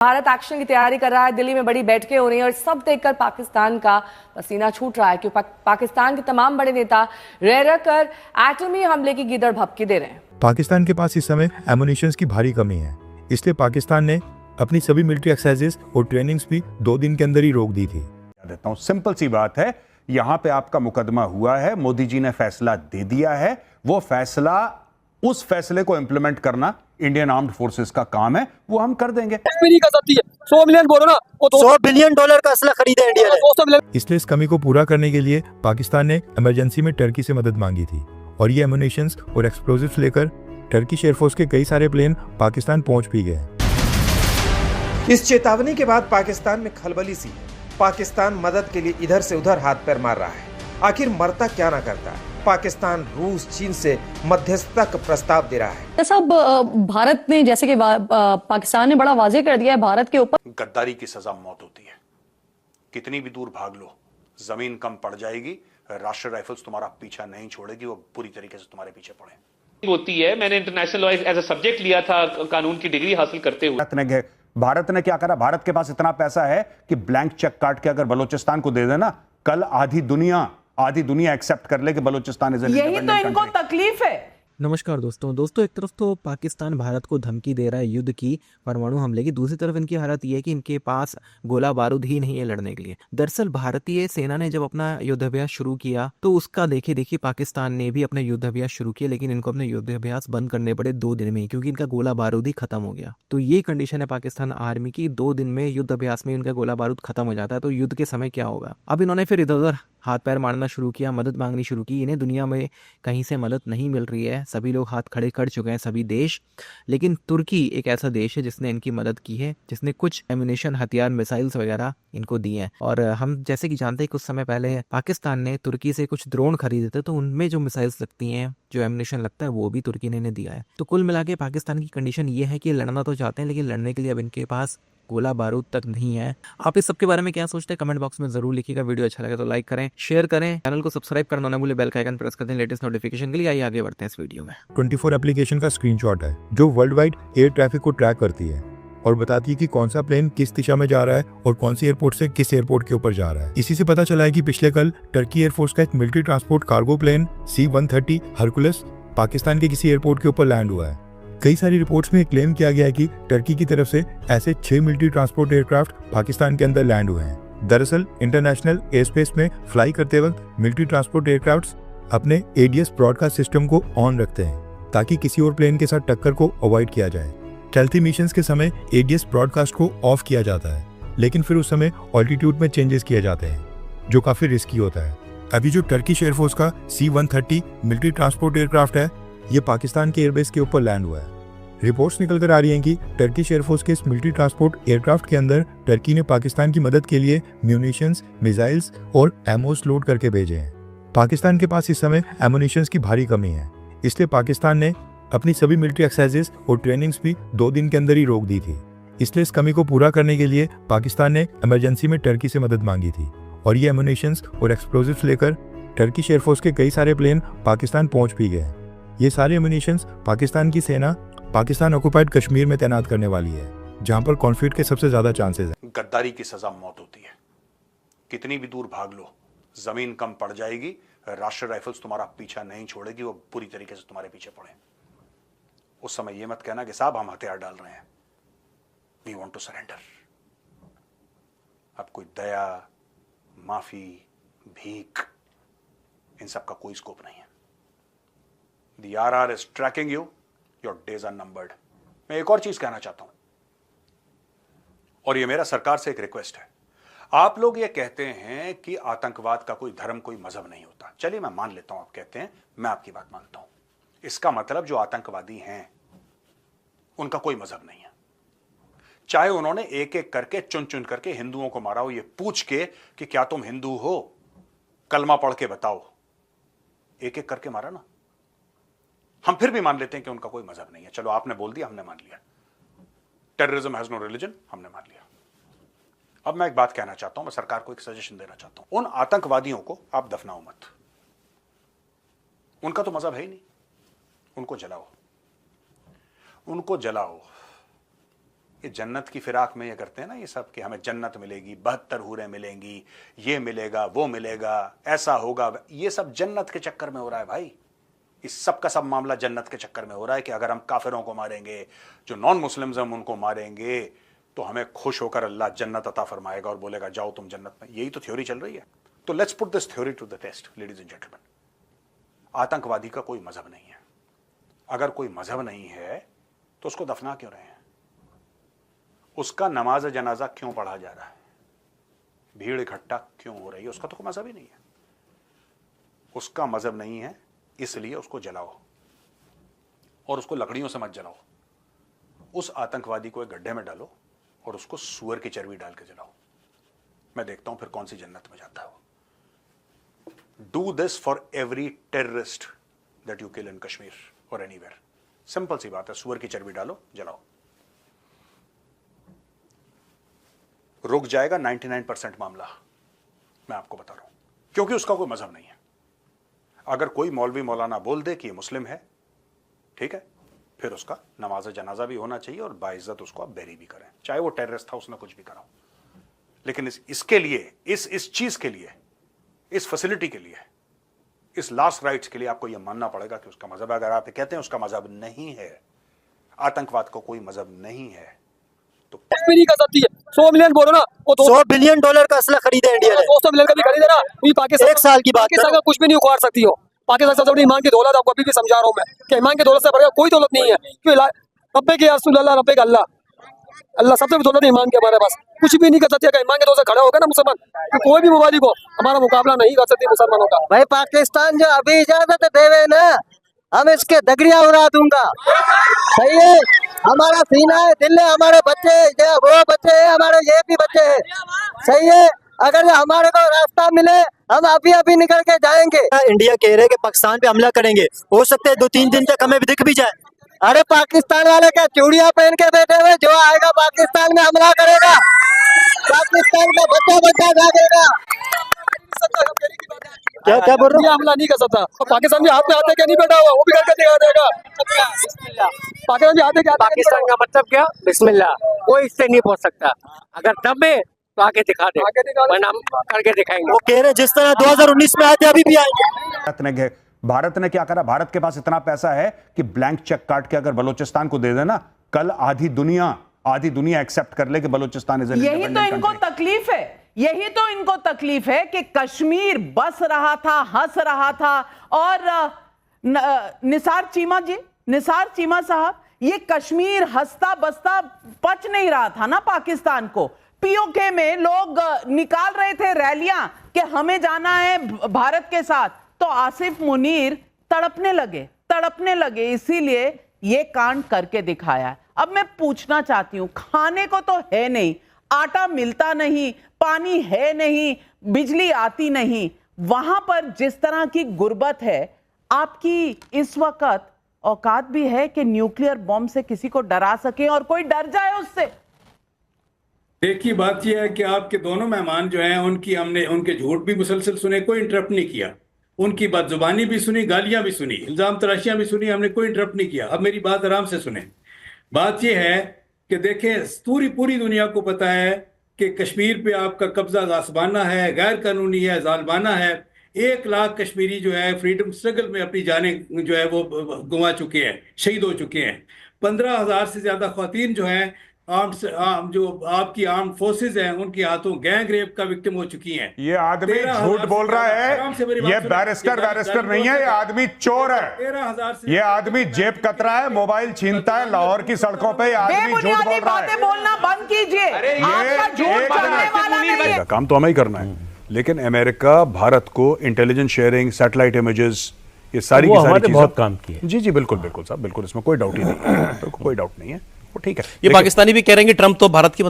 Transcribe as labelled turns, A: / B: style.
A: Bharat action की तैयारी कर रहा है, दिल्ली में बड़ी बैठकें हो रही हैं और सब देखकर पाकिस्तान का पसीना छूट रहा है कि पाकिस्तान के तमाम बड़े नेता रह रह कर एटमी हमले की गिदड़ भभकी दे रहे हैं।
B: पाकिस्तान के पास इस समय एमुनिशंस की भारी कमी है, इसलिए पाकिस्तान ने अपनी सभी मिलिट्री एक्सरसाइजेस और ट्रेनिंग्स भी 2 दिन के अंदर ही रोक दी थी।
C: देता हूं, सिंपल सी बात है, यहां पे आपका मुकदमा हुआ है, मोदी जी ने फैसला दे दिया है, वो फैसला, उस फैसले को इंप्लीमेंट करना इंडियन आर्म्ड फोर्सेस का काम है, वो हम कर देंगे।
D: मेरी कसम है, 100 मिलियन बोलो ना, वो $100 बिलियन का असला खरीदा इंडिया ने।
B: इसलिए इस कमी को पूरा करने के लिए पाकिस्तान ने इमरजेंसी में टर्की से मदद मांगी थी और ये एमुनिशंस और एक्सप्लोजिव्स लेकर टर्किश एयरफोर्स के कई सारे प्लेन पाकिस्तान पहुंच भी गए।
E: इस चेतावनी के बाद पाकिस्तान में खलबली सी है। पाकिस्तान मदद के लिए इधर से उधर हाथ पैर मार रहा है। आखिर मरता क्या ना करता है। पाकिस्तान रूस चीन से मध्यस्थता का प्रस्ताव दे रहा है।
F: साहब, भारत ने जैसे कि पाकिस्तान ने बड़ा वाजे कर दिया है भारत के ऊपर,
C: गद्दारी की सजा मौत होती है। कितनी भी दूर भाग लो, जमीन कम पड़ जाएगी, राष्ट्रीय राइफल्स तुम्हारा पीछा नहीं छोड़ेगी, वो पूरी तरीके से तुम्हारे पीछे पड़े
G: होती है। मैंने international law as a subject लिया था कानून की डिग्री हासिल करते हुए।
C: भारत ने क्या करा? भारत के पास इतना पैसा है कि ब्लैंक चेक काट के अगर बलोचिस्तान को दे देना, कल आधी दुनिया एक्सेप्ट कर ले कि बलोचिस्तान इज एन
A: यही तो इनको तकलीफ है।
H: नमस्कार दोस्तों, एक तरफ तो पाकिस्तान भारत को धमकी दे रहा है युद्ध की, परमाणु हमले की। दूसरी तरफ इनकी हालत यह है कि इनके पास गोला बारूद ही नहीं है लड़ने के लिए। दरअसल भारतीय सेना ने जब अपना युद्धाभ्यास शुरू किया तो उसका देखिए पाकिस्तान ने भी अपना युद्धाभ्यास शुरू किया, लेकिन इनको अपने युद्धाभ्यास बंद करने पड़े 2 दिन में, क्योंकि इनका गोला बारूद ही खत्म हो गया। तो ये कंडीशन है पाकिस्तान आर्मी की, 2 दिन में युद्धाभ्यास में इनका गोला बारूद खत्म हो जाता है। तो युद्ध के समय क्या होगा? अब इन्होंने फिर इधर उधर हाथ पैर मारना शुरू किया, मदद मांगनी शुरू की। इन्हें दुनिया में कहीं से मदद नहीं मिल रही है, सभी लोग हाथ खड़े कर चुके हैं, सभी देश। लेकिन तुर्की एक ऐसा देश है जिसने इनकी मदद की है, जिसने कुछ एम्यूनेशन, हथियार, मिसाइल्स वगैरह इनको दिए हैं। और हम जैसे कि जानते हैं कुछ समय पहले पाकिस्तान ने तुर्की से कुछ ड्रोन खरीदे थे, तो उनमें जो मिसाइल्स लगती हैं, जो एम्यूनेशन लगता है, वो भी तुर्की ने इन्हें दिया है। तो कुल मिला के पाकिस्तान की कंडीशन ये है कि लड़ना तो चाहते हैं, लेकिन लड़ने के लिए अब इनके पास गोला बारूद तक नहीं है। आप इस सब के बारे में क्या सोचते हैं? कमेंट बॉक्स में जरूर लिखिएगा। वीडियो अच्छा लगे तो लाइक करें, शेयर करें, चैनल को सब्सक्राइब करना ना भूलें, बेल का आइकन प्रेस कर दें लेटेस्ट नोटिफिकेशन के लिए। आइए आगे बढ़ते हैं इस वीडियो में।
B: 24 एप्लीकेशन का स्क्रीनशॉट है जो वर्ल्ड वाइड एयर ट्रैफिक को ट्रैक करती है और बताती है कि कौन सा प्लेन किस दिशा में जा रहा है और कौन सी एयरपोर्ट से किस एयरपोर्ट के ऊपर जा रहा है। इसी से पता चला है कि पिछले कल टर्की एयरफोर्स का एक military transport cargo plane C-130 Hercules Pakistan के किसी एयरपोर्ट के ऊपर लैंड हुआ है। कई सारी रिपोर्ट्स में क्लेम किया गया है कि टर्की की तरफ से ऐसे 6 मिलिट्री ट्रांसपोर्ट एयरक्राफ्ट पाकिस्तान के अंदर लैंड हुए हैं। दरअसल इंटरनेशनल एयर स्पेस में फ्लाई करते वक्त मिलिट्री ट्रांसपोर्ट एयरक्राफ्ट अपने ADS ब्रॉडकास्ट सिस्टम को ऑन रखते हैं ताकि किसी और प्लेन के साथ टक्कर को अवॉइड किया जाए। स्टेल्थी मिशंस के समय ADS ब्रॉडकास्ट को ऑफ किया जाता है, लेकिन फिर उस समय ऑल्टीट्यूड में चेंजेस किए जाते हैं, जो काफी रिस्की होता है। अभी जो टर्किश एयरफोर्स का C-130 मिलिट्री ट्रांसपोर्ट एयरक्राफ्ट है, ये पाकिस्तान के एयरबेस के ऊपर लैंड हुआ है। रिपोर्ट्स निकल कर आ रही हैं कि टर्किश एयरफोर्स के इस मिलिट्री ट्रांसपोर्ट एयरक्राफ्ट के अंदर टर्की ने पाकिस्तान की मदद के लिए म्यूनिशंस, मिसाइल्स और एमोस लोड करके भेजे हैं। पाकिस्तान के पास इस समय एमुनिशंस की भारी कमी है, इसलिए पाकिस्तान ने अपनी सभी मिलिट्री एक्सरसाइजेस और ट्रेनिंग्स भी 2 दिन के अंदर ही रोक दी थी। इसलिए इस कमी को पूरा करने के लिए पाकिस्तान ने इमरजेंसी में टर्की से मदद मांगी थी और ये एमुनिशंस और एक्सप्लोजिव्स लेकर टर्किश एयरफोर्स के कई सारे प्लेन पाकिस्तान पहुंच भी गए। ये सारे एमुनिशंस पाकिस्तान की सेना पाकिस्तान ऑक्युपाइड कश्मीर में तैनात करने वाली है, जहां पर कॉन्फ्लिक्ट के सबसे ज्यादा चांसेस हैं।
C: गद्दारी की सजा मौत होती है। कितनी भी दूर भाग लो, जमीन कम पड़ जाएगी, राष्ट्रीय राइफल्स तुम्हारा पीछा नहीं छोड़ेगी, वो पूरी तरीके से तुम्हारे पीछे पड़े। उस समय यह मत कहना कि साहब हम हथियार डाल रहे हैं, वी वांट टू सरेंडर। अब कोई दया, माफी, भीख, इन सब का कोई स्कोप नहीं है। The RR is tracking you, your days are numbered। मैं एक और चीज कहना चाहता हूं, और ये मेरा सरकार से एक रिक्वेस्ट है। आप लोग ये कहते हैं कि आतंकवाद का कोई धर्म, कोई मजहब नहीं होता। चलिए मैं मान लेता हूं, आप कहते हैं, मैं आपकी बात मानता हूं। इसका मतलब जो आतंकवादी हैं उनका कोई मजहब नहीं है, चाहे उन्होंने एक एक करके चुन चुन करके हिंदुओं को मारा हो, ये पूछ के कि क्या तुम हिंदू हो, कलमा पढ़ के बताओ, एक एक करके मारा ना, हम फिर भी मान लेते हैं कि उनका कोई मजहब नहीं है। चलो आपने बोल दिया, हमने मान लिया। टेररिज्म हैज नो रिलीजन, हमने मान लिया। अब मैं एक बात कहना चाहता हूं, मैं सरकार को एक सजेशन देना चाहता हूं। उन आतंकवादियों को आप दफनाओ मत, उनका तो मजहब है ही नहीं। उनको जलाओ, उनको जलाओ। ये जन्नत की फिराक में ये करते हैं ना ये सब कि हमें जन्नत मिलेगी, 72 हूरें मिलेंगी, ये मिलेगा, वो मिलेगा, ऐसा होगा, ये सब जन्नत के चक्कर में हो रहा है भाई। इस सब का सब मामला जन्नत के चक्कर में हो रहा है कि अगर हम काफिरों को मारेंगे, जो नॉन मुस्लिम्स हम उनको मारेंगे, तो हमें खुश होकर अल्लाह जन्नत अता फरमाएगा और बोलेगा जाओ तुम जन्नत में। यही तो थ्योरी चल रही है। तो let's put this theory to the test ladies and gentleman. आतंकवादी का कोई मजहब नहीं है। अगर कोई मजहब नहीं है तो उसको दफना क्यों रहे हैं? उसका नमाज जनाजा क्यों पढ़ा जा रहा है? भीड़ इकट्ठा क्यों हो रही है? उसका तो कोई मजहब ही नहीं है। उसका मजहब नहीं है, इसलिए उसको जलाओ, और उसको लकड़ियों से मत जलाओ। उस आतंकवादी को एक गड्ढे में डालो और उसको सूअर की चर्बी डाल के जलाओ। मैं देखता हूं फिर कौन सी जन्नत में जाता है वो। Do this for every terrorist that you kill in Kashmir और एनीवेयर। सिंपल सी बात है, सूअर की चर्बी डालो, जलाओ, रुक जाएगा 99% मामला। मैं आपको बता रहा हूं, क्योंकि उसका कोई मजहब नहीं है। अगर कोई मौलवी मौलाना बोल दे कि ये मुस्लिम है, ठीक है, फिर उसका नमाज जनाजा भी होना चाहिए और बाइज्जत उसको आप बेरी भी करें, चाहे वो टेररिस्ट था, उसने कुछ भी करा। लेकिन इसके लिए, इस चीज के लिए, इस फैसिलिटी के लिए, इस लास्ट राइट्स के लिए आपको यह मानना पड़ेगा कि उसका मजहब, अगर आप कहते हैं उसका मजहब नहीं है, आतंकवाद का कोई मजहब नहीं है, तो
D: भी नहीं कर सकती है। 100 मिलियन बोलो ना, वो $100 बिलियन का असला खरीदा इंडिया ने। 200 मिलियन का भी खरीदे ना, ये पाकिस्तान एक साल की बात है। पाकिस्तान का कुछ भी नहीं उखाड़ सकती हो। पाकिस्तान सबसे बड़ी ईमान की दौलत, आपको अभी भी समझा रहा हूं मैं कि ईमान की दौलत से बढ़कर कोई दौलत नहीं है। क्यों? रब्बे के रसूल अल्लाह, रब्बे का अल्लाह, अल्लाह सबसे बड़ी दौलत है ईमान के हमारे पास। कुछ भी नहीं कर सकती। अगर ईमान के दौलत से खड़ा होगा ना मुसलमान, तो कोई भी मुबालिक हो हमारा मुकाबला नहीं कर सकती मुसलमानों का।
I: भाई पाकिस्तान जो अभी इजाजत देवे ना, हम इसके दगड़िया उड़ा दूंगा। सही है, हमारा सीना है, दिल है, हमारे बच्चे है, वो बच्चे है, हमारे ये भी बच्चे है। सही है, अगर हमारे को रास्ता मिले हम अभी अभी निकल के जाएंगे।
D: इंडिया कह रहे हैं कि पाकिस्तान पे हमला करेंगे, हो सकता है 2-3 दिन तक हमें भी दिख भी जाए।
I: अरे पाकिस्तान वाले क्या चूड़ियां पहन के बैठे हुए, जो आएगा पाकिस्तान में हमला करेगा, पाकिस्तान का बच्चा बच्चा जागेगा।
D: क्या बोल रहे हो?
I: हमला नहीं कर सकता। पाकिस्तान भी हाथ में आते क्या नहीं बैठा हुआ, वो भी करके दिखा देगा। पाकिस्तान भी आते क्या,
J: पाकिस्तान का मतलब क्या? बिस्मिल्लाह, कोई इससे नहीं पहुंच सकता। अगर दम है तो आगे दिखा दे, वरना हम करके दिखाएंगे।
D: वो कह रहे हैं जिस तरह 2019 में आए थे अभी भी आएंगे।
C: भारत ने क्या करा? भारत के पास इतना पैसा है कि ब्लैंक चेक काट के अगर बलोचिस्तान को दे देना, कल आधी दुनिया एक्सेप्ट कर ले कि बलोचिस्तान इज एन
K: यही तो इनको तकलीफ है, यही तो इनको तकलीफ है कि कश्मीर बस रहा था, हंस रहा था। और निसार चीमा साहब, ये कश्मीर हंसता बसता पच नहीं रहा था ना पाकिस्तान को। पीओके में लोग निकाल रहे थे रैलियां कि हमें जाना है भारत के साथ, तो आसिफ मुनीर तड़पने लगे, इसीलिए ये कांड करके दिखाया। अब मैं पूछना चाहती हूं, खाने को तो है नहीं, आटा मिलता नहीं, पानी है नहीं, बिजली आती नहीं, वहां पर जिस तरह की गुर्बत है, आपकी इस वक्त औकात भी है कि न्यूक्लियर बॉम्ब से किसी को डरा सके और कोई डर जाए उससे?
L: देखिए, बात यह है कि आपके दोनों मेहमान जो हैं हमने उनके झूठ भी मुसलसल सुने, कोई इंटरप्ट नहीं किया। उनकी बदजुबानी भी सुनी, गालियां भी सुनी, इल्जाम तराशियां भी सुनी, हमने कोई इंटरप्ट नहीं किया। अब मेरी बात आराम से सुने। बात यह है कि देखें, पूरी दुनिया को पता है कि कश्मीर पे आपका कब्जा गासबाना है, गैर कानूनी है, जालमाना है। 1 लाख कश्मीरी जो है फ्रीडम स्ट्रगल में अपनी जानें जो है वो गंवा चुके हैं, शहीद हो चुके हैं। 15,000 से ज्यादा ख्वातीन जो हैं जो आपकी आर्म फोर्सेज हैं, उनके हाथों गैंग रेप का विक्टिम हो चुकी हैं।
C: ये आदमी झूठ बोल रहा है, ये बैरिस्टर नहीं है, ये आदमी चोर है।
L: 13,000 से
C: ये आदमी जेब कतरा है, मोबाइल छीनता है लाहौर की सड़कों पे। ये आदमी झूठ बोल रहा है।
K: बातें बोलना बंद कीजिए, आपका झूठ चलने वाला नहीं है।
C: काम तो हमें ही करना है, लेकिन अमेरिका भारत को इंटेलिजेंस शेयरिंग, सैटेलाइट इमेजेस, ये सारी की सारी चीजें
M: बहुत काम की है।
C: जी बिल्कुल साहब, बिल्कुल, इसमें कोई डाउट ही नहीं है, कोई डाउट नहीं है, वो ठीक है।
M: ये पाकिस्तानी भी कह रहे हैं कि ट्रंप तो भारत की